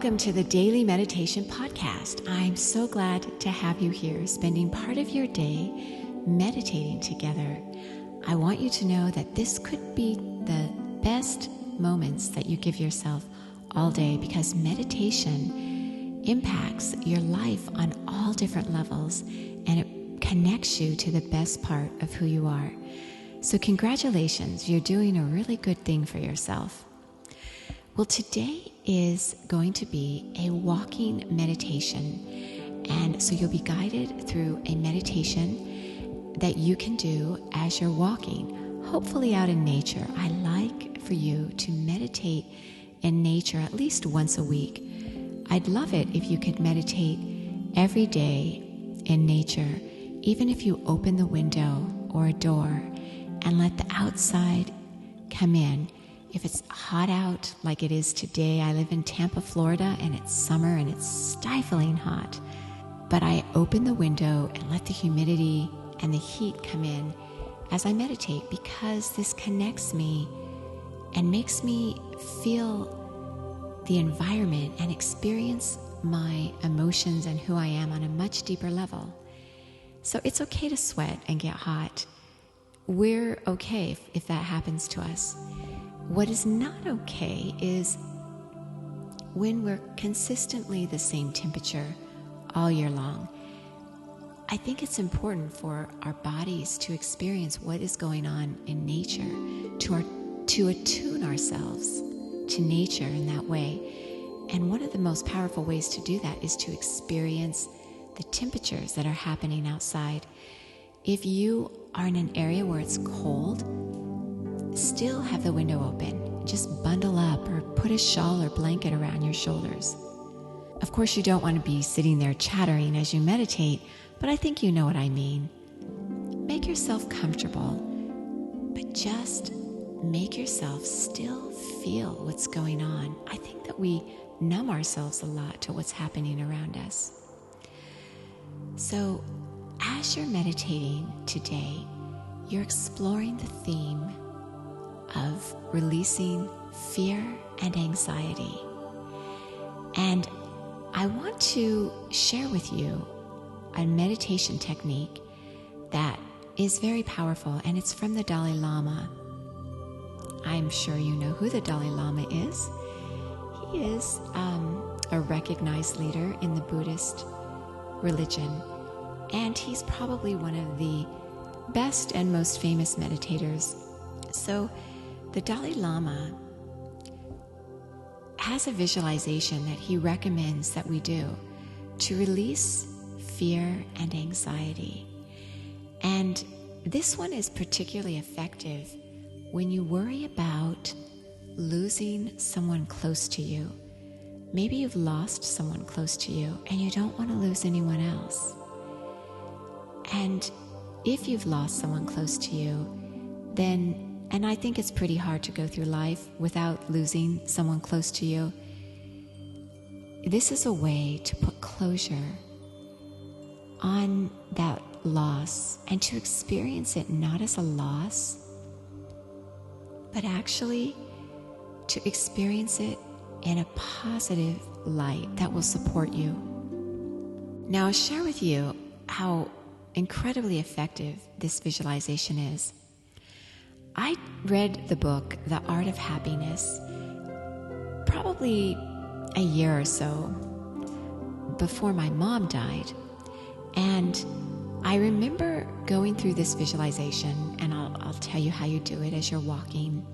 Welcome to the Daily Meditation Podcast. I'm so glad to have you here, spending part of your day meditating together. I want you to know that this could be the best moments that you give yourself all day, because meditation impacts your life on all different levels, and it connects you to the best part of who you are. So congratulations, you're doing a really good thing for yourself. Well, today is going to be a walking meditation, and so you'll be guided through a meditation that you can do as you're walking, hopefully out in nature. I like for you to meditate in nature at least once a week. I'd love it if you could meditate every day in nature, even if you open the window or a door and let the outside come in. If it's hot out like it is today, I live in Tampa, Florida, and it's summer and it's stifling hot. But I open the window and let the humidity and the heat come in as I meditate, because this connects me and makes me feel the environment and experience my emotions and who I am on a much deeper level. So it's okay to sweat and get hot. We're okay if that happens to us. What is not okay is when we're consistently the same temperature all year long. I think it's important for our bodies to experience what is going on in nature, to attune ourselves to nature in that way. And one of the most powerful ways to do that is to experience the temperatures that are happening outside. If you are in an area where it's cold, still have the window open. Just bundle up or put a shawl or blanket around your shoulders. Of course, you don't want to be sitting there chattering as you meditate, but I think you know what I mean. Make yourself comfortable, but just make yourself still feel what's going on. I think that we numb ourselves a lot to what's happening around us. So, as you're meditating today, you're exploring the theme of releasing fear and anxiety. And I want to share with you a meditation technique that is very powerful, and it's from the Dalai Lama. I'm sure you know who the Dalai Lama is. He is a recognized leader in the Buddhist religion, and he's probably one of the best and most famous meditators. So the Dalai Lama has a visualization that he recommends that we do to release fear and anxiety. And this one is particularly effective when you worry about losing someone close to you. Maybe you've lost someone close to you and you don't want to lose anyone else. And if you've lost someone close to you, and I think it's pretty hard to go through life without losing someone close to you, this is a way to put closure on that loss and to experience it not as a loss, but actually to experience it in a positive light that will support you. Now, I'll share with you how incredibly effective this visualization is. I read the book, The Art of Happiness, probably a year or so before my mom died. And I remember going through this visualization, and I'll tell you how you do it as you're walking.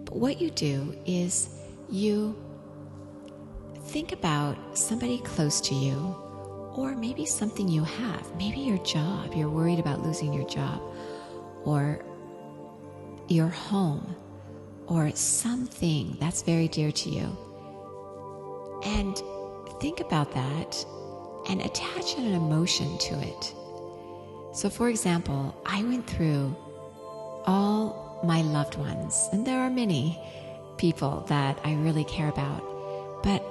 But what you do is you think about somebody close to you, or maybe something you have, maybe your job, you're worried about losing your job, or your home, or something that's very dear to you. And think about that and attach an emotion to it. So for example, I went through all my loved ones, and there are many people that I really care about, but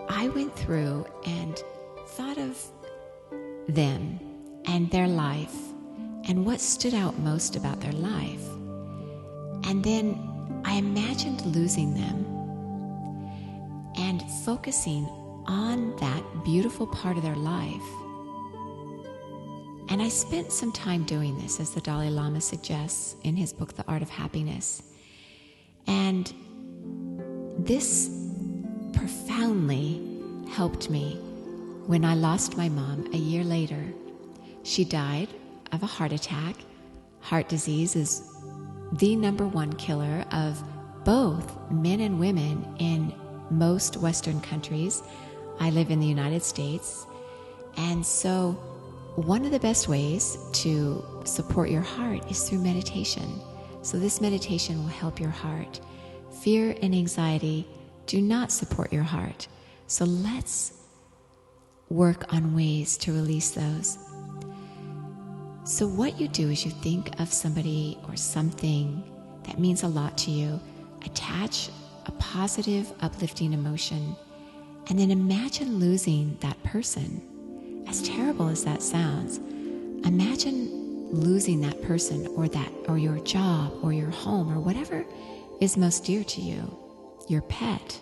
I went through and thought of them and their life and what stood out most about their life. And then I imagined losing them. And and focusing on that beautiful part of their life. And I spent some time doing this, as the Dalai Lama suggests in his book, The Art of Happiness. And this profoundly helped me when I lost my mom a year later. She died of a heart attack. Heart disease is the #1 killer of both men and women in most Western countries. I live in the United States. And so one of the best ways to support your heart is through meditation. So this meditation will help your heart. Fear and anxiety do not support your heart. So let's work on ways to release those. So what you do is you think of somebody or something that means a lot to you. Attach a positive, uplifting emotion, and then imagine losing that person. As terrible as that sounds, imagine losing that person or your job or your home or whatever is most dear to you, your pet.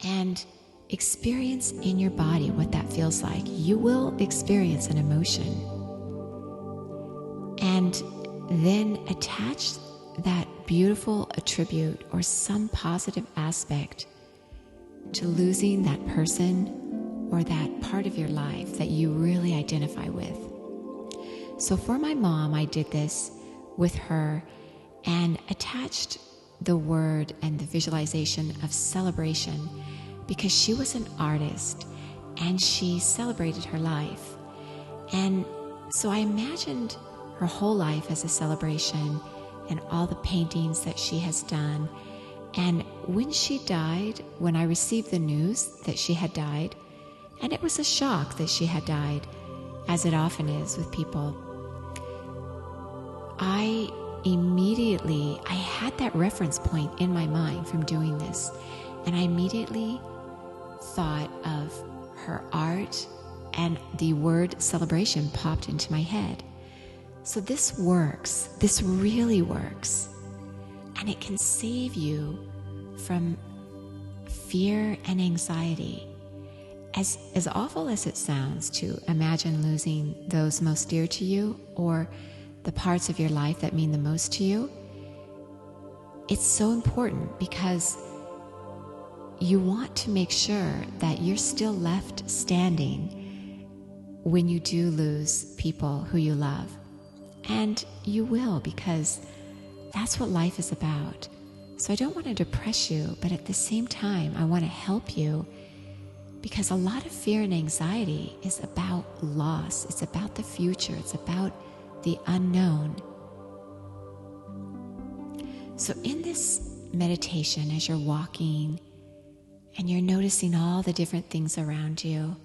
And experience in your body what that feels like. You will experience an emotion. And then attach that beautiful attribute or some positive aspect to losing that person or that part of your life that you really identify with. So for my mom, I did this with her and attached the word and the visualization of celebration, because she was an artist and she celebrated her life. And so I imagined her whole life as a celebration and all the paintings that she has done. And when she died, when I received the news that she had died, and it was a shock that she had died, as it often is with people, I had that reference point in my mind from doing this. And I immediately thought of her art, and the word celebration popped into my head. So this works. This really works. And it can save you from fear and anxiety. As awful as it sounds to imagine losing those most dear to you or the parts of your life that mean the most to you, it's so important because you want to make sure that you're still left standing when you do lose people who you love. And you will, because that's what life is about. So I don't want to depress you, but at the same time, I want to help you, because a lot of fear and anxiety is about loss. It's about the future. It's about the unknown. So in this meditation, as you're walking and you're noticing all the different things around you,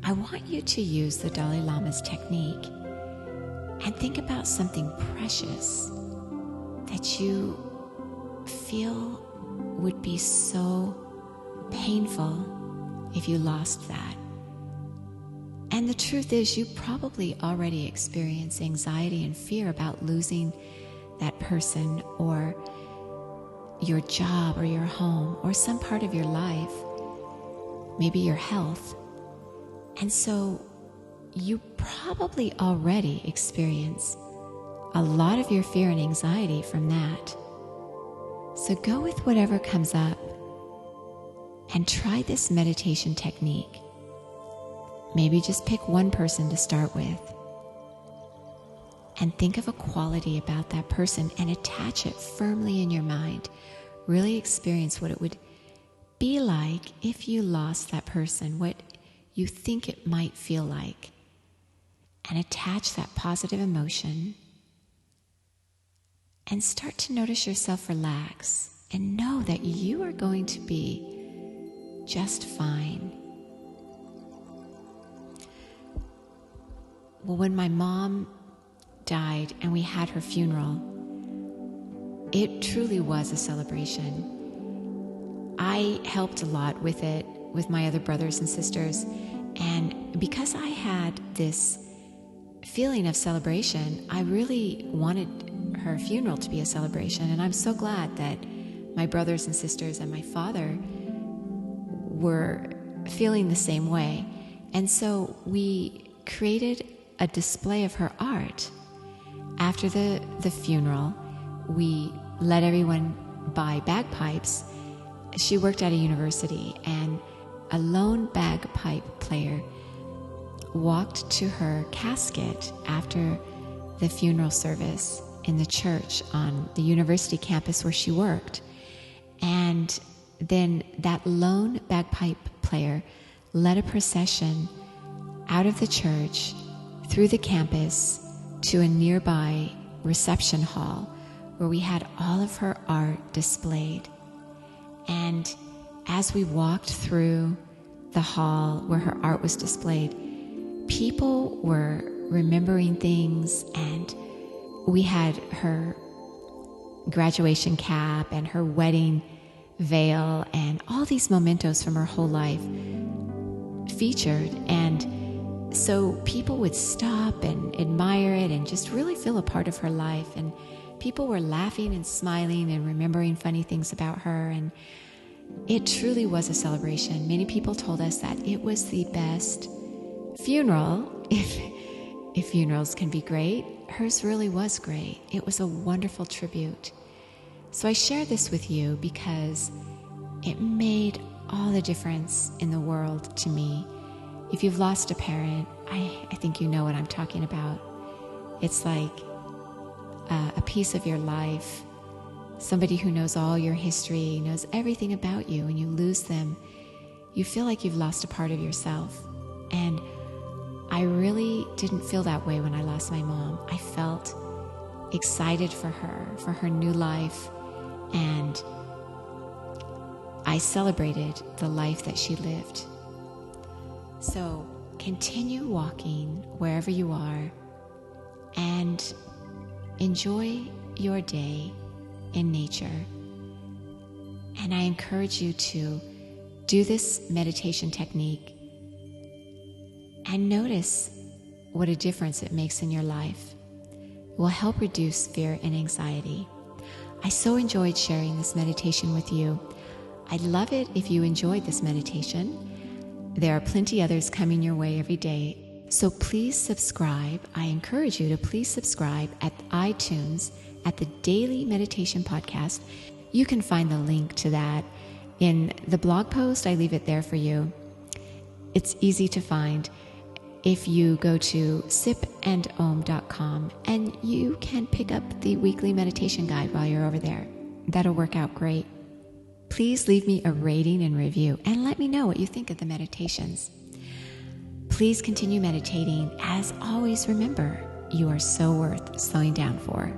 I want you to use the Dalai Lama's technique and think about something precious that you feel would be so painful if you lost that. And the truth is, you probably already experience anxiety and fear about losing that person or your job or your home or some part of your life, maybe your health. And so you probably already experience a lot of your fear and anxiety from that. So go with whatever comes up and try this meditation technique. Maybe just pick one person to start with and think of a quality about that person and attach it firmly in your mind. Really experience what it would be like if you lost that person, what you think it might feel like, and attach that positive emotion and start to notice yourself relax and know that you are going to be just fine. Well, when my mom died and we had her funeral, it truly was a celebration. I helped a lot with it with my other brothers and sisters, and because I had this feeling of celebration, I really wanted her funeral to be a celebration, and I'm so glad that my brothers and sisters and my father were feeling the same way. And so we created a display of her art. After the funeral, we let everyone buy bagpipes. She worked at a university, and a lone bagpipe player walked to her casket after the funeral service in the church on the university campus where she worked. And then that lone bagpipe player led a procession out of the church through the campus to a nearby reception hall where we had all of her art displayed. And as we walked through the hall where her art was displayed, people were remembering things, and we had her graduation cap and her wedding veil and all these mementos from her whole life featured. And so people would stop and admire it and just really feel a part of her life. And people were laughing and smiling and remembering funny things about her. And it truly was a celebration. Many people told us that it was the best funeral, if funerals can be great. Hers really was great. It was a wonderful tribute. So I share this with you because it made all the difference in the world to me. If you've lost a parent, I think you know what I'm talking about. It's like a piece of your life, somebody who knows all your history, knows everything about you, and you lose them, you feel like you've lost a part of yourself. And I really didn't feel that way when I lost my mom. I felt excited for her new life, and I celebrated the life that she lived. So continue walking wherever you are and enjoy your day in nature. And I encourage you to do this meditation technique and notice what a difference it makes in your life. It will help reduce fear and anxiety. I so enjoyed sharing this meditation with you. I'd love it if you enjoyed this meditation. There are plenty others coming your way every day. So please subscribe. I encourage you to please subscribe at iTunes at the Daily Meditation Podcast. You can find the link to that in the blog post. I leave it there for you. It's easy to find if you go to sipandom.com, and you can pick up the weekly meditation guide while you're over there. That'll work out great. Please leave me a rating and review and let me know what you think of the meditations. Please continue meditating. As always, remember, you are so worth slowing down for.